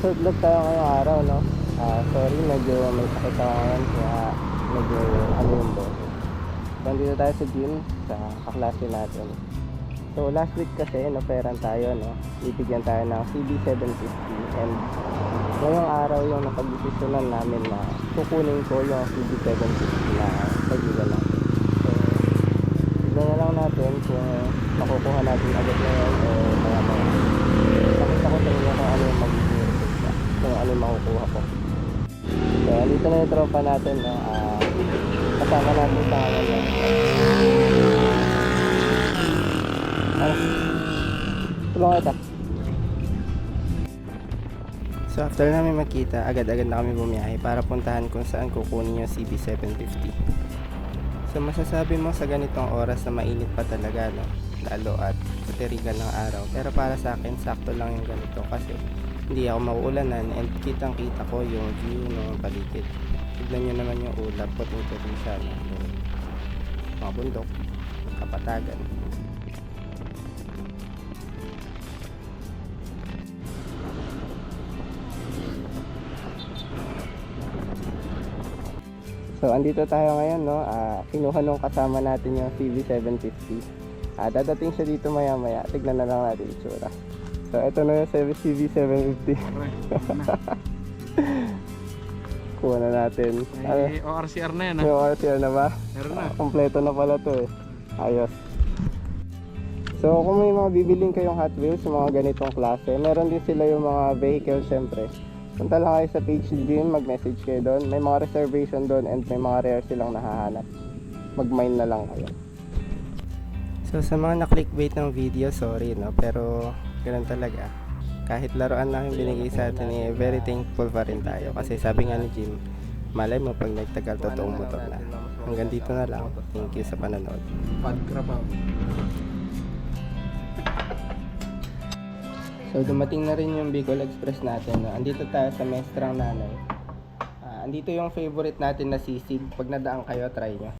short vlog tayo ngayong araw, no? Sorry, medyo may sakit ako ngayon, kaya medyo ano yung boses. Nandito tayo sa gym, sa kaklase natin. So last week kasi, na-pairan tayo, no? Bibigyan tayo ng CB750, and ngayong araw yung napag-desisyonan namin na kukunin ko yung CB750 na kaibigan lang. So, tignan na lang natin kung makukuha natin agad ngayon o kaya mo. Nakita ko sa inyo kung ano yung magiging resulta, kung ano yung makukuha ko. So, dito na yung tropa natin, no? Kasama natin sa ngayon. Tulungan kita. So after namin makita, agad-agad na kami bumiyahe para puntahan kung saan kukunin yung CB750. So masasabi mo sa ganitong oras na mainit pa talaga, no? Lalo at katirigan ng araw. Pero para sa akin, sakto lang yung ganito kasi hindi ako mauulanan and kitang kita ko yung view ng paligid. Tignan nyo naman yung ulap, puting-puting siya, no? Mga bundok, kapatagan. So andito tayo ngayon, no? Kinuha nung kasama natin yung CB750. Dadating siya dito maya maya. Tignan na lang natin yung itsura. So ito na yung CB750. Kuha na natin. May ORCR na yan, ha? May ORCR na ba? Meron na. Kompleto na pala to, eh. Ayos. So kung may mga bibiling kayong Hot Wheels, mga ganitong klase, meron din sila yung mga vehicle syempre. Punta lang kayo sa page ni Jim, mag-message kayo doon. May mga reservation doon and may mga rare silang nahahanap. Mag-mine na lang kayo. So sa mga na-clickbait ng video, sorry, no? Pero ganoon talaga. Kahit laruan lang yung binigay sa atin, eh, very thankful pa rin tayo. Kasi sabi nga ni Jim, malay mo pag nagtagal totoong motor na. Hanggang dito na lang. Thank you sa panonood. Pagkrabaw. So dumating na rin yung Bicol Express natin, no? Andito tayo sa Mestrang Nanay. Andito yung favorite natin na sisig. Pag nadaan kayo, try nyo.